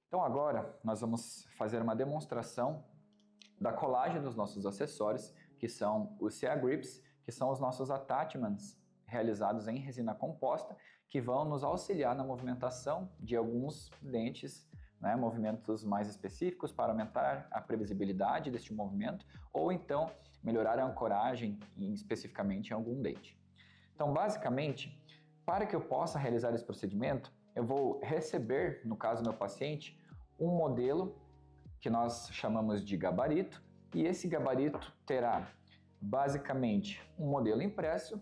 Então agora nós vamos fazer uma demonstração da colagem dos nossos acessórios, que são os CA Grips, que são os nossos attachments realizados em resina composta, que vão nos auxiliar na movimentação de alguns dentes, movimentos mais específicos para aumentar a previsibilidade deste movimento, ou então melhorar a ancoragem especificamente em algum dente. Então basicamente, para que eu possa realizar esse procedimento, eu vou receber, no caso do meu paciente, um modelo que nós chamamos de gabarito, e esse gabarito terá basicamente um modelo impresso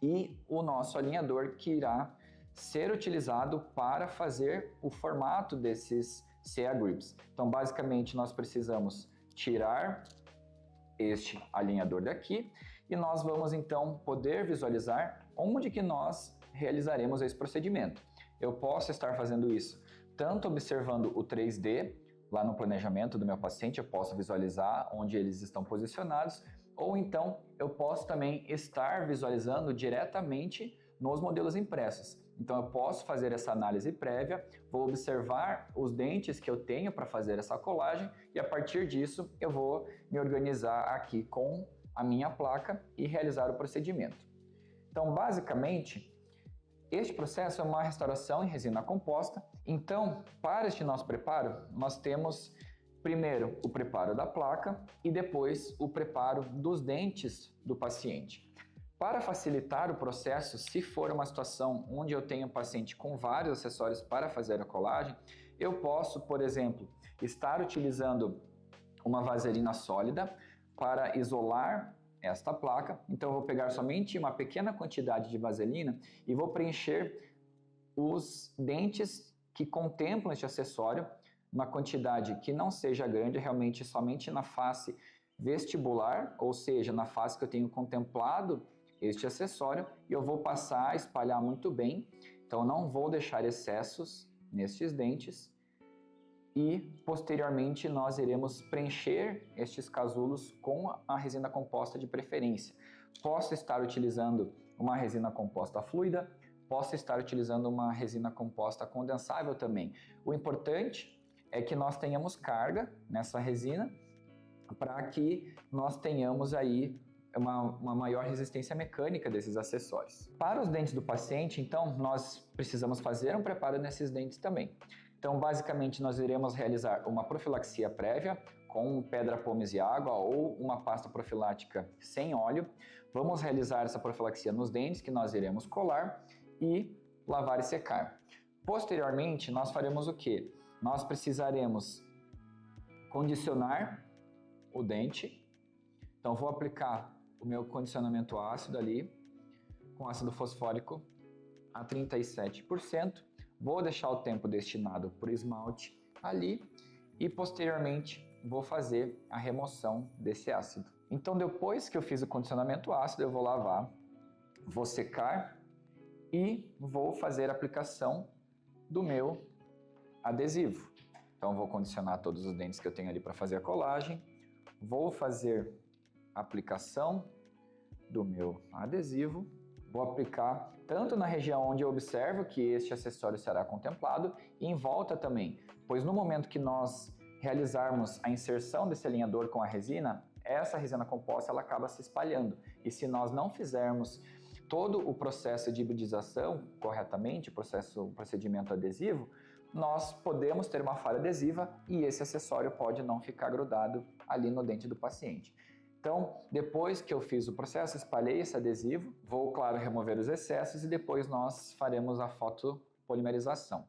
e o nosso alinhador que irá ser utilizado para fazer o formato desses CA Grips. Então basicamente nós precisamos tirar este alinhador daqui e nós vamos então poder visualizar onde que nós realizaremos esse procedimento. Eu posso estar fazendo isso tanto observando o 3D, lá no planejamento do meu paciente, eu posso visualizar onde eles estão posicionados, ou então eu posso também estar visualizando diretamente nos modelos impressos. Então eu posso fazer essa análise prévia, vou observar os dentes que eu tenho para fazer essa colagem e a partir disso eu vou me organizar aqui com a minha placa e realizar o procedimento. Então basicamente, este processo é uma restauração em resina composta. Então, para este nosso preparo, nós temos primeiro o preparo da placa e depois o preparo dos dentes do paciente. Para facilitar o processo, se for uma situação onde eu tenho um paciente com vários acessórios para fazer a colagem, eu posso, por exemplo, estar utilizando uma vaselina sólida para isolar esta placa. Então eu vou pegar somente uma pequena quantidade de vaselina e vou preencher os dentes que contemplam este acessório, uma quantidade que não seja grande, realmente somente na face vestibular, ou seja, na face que eu tenho contemplado este acessório, e eu vou passar a espalhar muito bem, então não vou deixar excessos nestes dentes. E posteriormente nós iremos preencher estes casulos com a resina composta de preferência. Posso estar utilizando uma resina composta fluida, posso estar utilizando uma resina composta condensável também. O importante é que nós tenhamos carga nessa resina para que nós tenhamos aí uma maior resistência mecânica desses acessórios. Para os dentes do paciente, então, nós precisamos fazer um preparo nesses dentes também. Então, basicamente, nós iremos realizar uma profilaxia prévia com pedra pomes e água ou uma pasta profilática sem óleo. Vamos realizar essa profilaxia nos dentes que nós iremos colar e lavar e secar. Posteriormente, nós faremos o quê? Nós precisaremos condicionar o dente. Então, vou aplicar o meu condicionamento ácido ali com ácido fosfórico a 37%. Vou deixar o tempo destinado para o esmalte ali e posteriormente vou fazer a remoção desse ácido. Então depois que eu fiz o condicionamento ácido, eu vou lavar, vou secar e vou fazer a aplicação do meu adesivo. Então vou condicionar todos os dentes que eu tenho ali para fazer a colagem, vou fazer a aplicação do meu adesivo. Vou aplicar tanto na região onde eu observo que este acessório será contemplado e em volta também, pois no momento que nós realizarmos a inserção desse alinhador com a resina, essa resina composta ela acaba se espalhando. E se nós não fizermos todo o processo de hibridização corretamente, o procedimento adesivo, nós podemos ter uma falha adesiva e esse acessório pode não ficar grudado ali no dente do paciente. Então, depois que eu fiz o processo, espalhei esse adesivo, vou, claro, remover os excessos e depois nós faremos a fotopolimerização.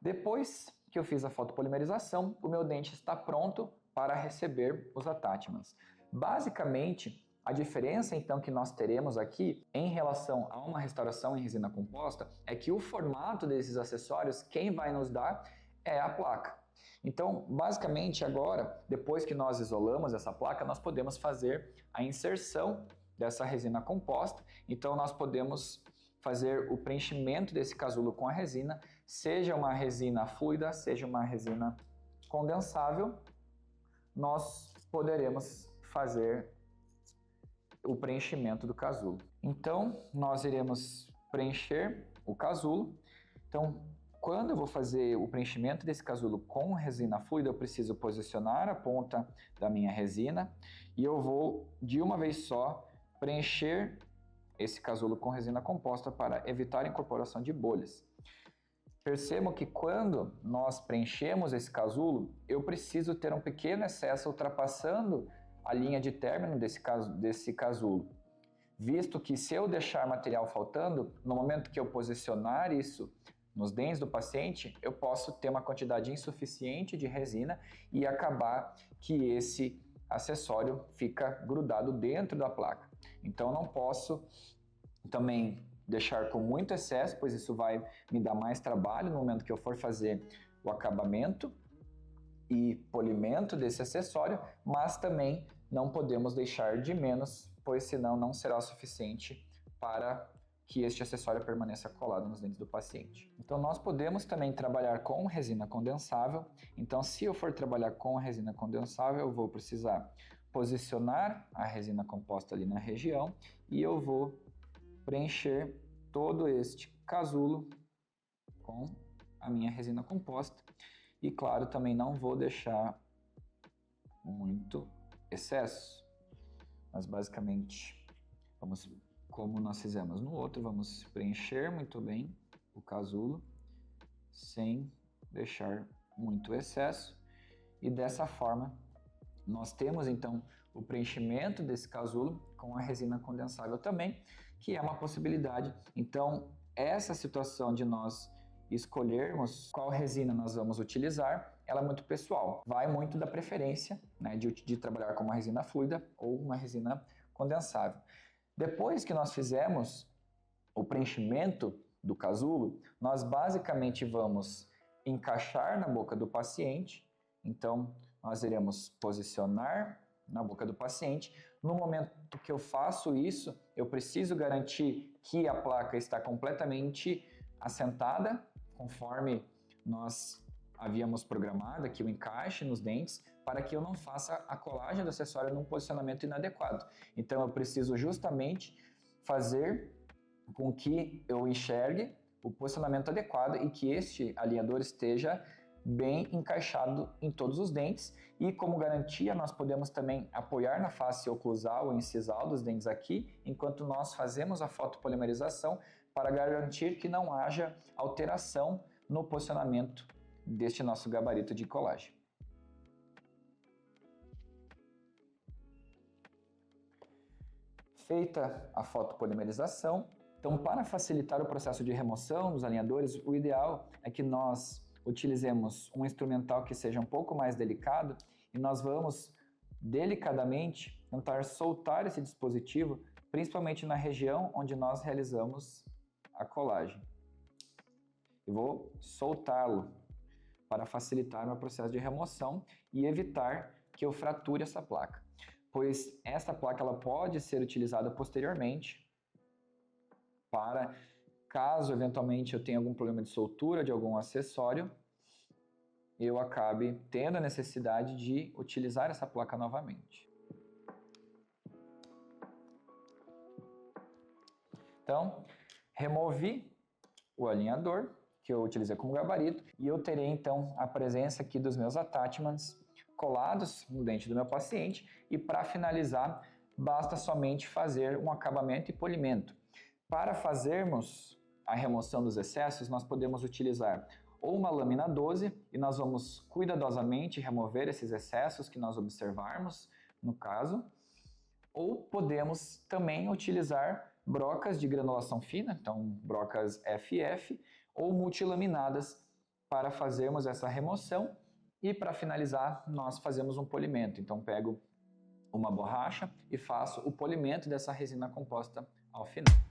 Depois que eu fiz a fotopolimerização, o meu dente está pronto para receber os attachments. Basicamente, a diferença então que nós teremos aqui em relação a uma restauração em resina composta é que o formato desses acessórios, quem vai nos dar é a placa. Então, basicamente agora, depois que nós isolamos essa placa, nós podemos fazer a inserção dessa resina composta. Então, nós podemos fazer o preenchimento desse casulo com a resina, seja uma resina fluida, seja uma resina condensável, nós poderemos fazer o preenchimento do casulo. Então, nós iremos preencher o casulo. Então, quando eu vou fazer o preenchimento desse casulo com resina fluida, eu preciso posicionar a ponta da minha resina e eu vou, de uma vez só, preencher esse casulo com resina composta para evitar a incorporação de bolhas. Percebam que quando nós preenchemos esse casulo, eu preciso ter um pequeno excesso ultrapassando a linha de término desse casulo. Visto que se eu deixar material faltando, no momento que eu posicionar isso nos dentes do paciente, eu posso ter uma quantidade insuficiente de resina e acabar que esse acessório fica grudado dentro da placa. Então, eu não posso também deixar com muito excesso, pois isso vai me dar mais trabalho no momento que eu for fazer o acabamento e polimento desse acessório, mas também não podemos deixar de menos, pois senão não será o suficiente para que este acessório permaneça colado nos dentes do paciente. Então nós podemos também trabalhar com resina condensável. Então se eu for trabalhar com resina condensável, eu vou precisar posicionar a resina composta ali na região e eu vou preencher todo este casulo com a minha resina composta. E claro, também não vou deixar muito excesso, mas basicamente vamos, como nós fizemos no outro, vamos preencher muito bem o casulo sem deixar muito excesso e dessa forma nós temos então o preenchimento desse casulo com a resina condensável também, que é uma possibilidade. Então essa situação de nós escolhermos qual resina nós vamos utilizar, ela é muito pessoal, vai muito da preferência, né, de trabalhar com uma resina fluida ou uma resina condensável. Depois que nós fizemos o preenchimento do casulo, nós basicamente vamos encaixar na boca do paciente. Então, nós iremos posicionar na boca do paciente. No momento que eu faço isso, eu preciso garantir que a placa está completamente assentada, conforme nós havíamos programado aqui o encaixe nos dentes, para que eu não faça a colagem do acessório num posicionamento inadequado. Então eu preciso justamente fazer com que eu enxergue o posicionamento adequado e que este alinhador esteja bem encaixado em todos os dentes. E como garantia, nós podemos também apoiar na face oclusal ou incisal dos dentes aqui, enquanto nós fazemos a fotopolimerização para garantir que não haja alteração no posicionamento deste nosso gabarito de colagem. Feita a fotopolimerização, então para facilitar o processo de remoção dos alinhadores, o ideal é que nós utilizemos um instrumental que seja um pouco mais delicado e nós vamos delicadamente tentar soltar esse dispositivo, principalmente na região onde nós realizamos a colagem. Eu vou soltá-lo para facilitar o meu processo de remoção e evitar que eu frature essa placa, pois essa placa ela pode ser utilizada posteriormente para, caso eventualmente eu tenha algum problema de soltura de algum acessório, eu acabe tendo a necessidade de utilizar essa placa novamente. Então, removi o alinhador que eu utilizei como gabarito e eu terei então a presença aqui dos meus attachments colados no dente do meu paciente e para finalizar basta somente fazer um acabamento e polimento. Para fazermos a remoção dos excessos nós podemos utilizar ou uma lâmina 12 e nós vamos cuidadosamente remover esses excessos que nós observarmos no caso, ou podemos também utilizar brocas de granulação fina, então brocas FF, ou multilaminadas para fazermos essa remoção e para finalizar nós fazemos um polimento. Então pego uma borracha e faço o polimento dessa resina composta ao final.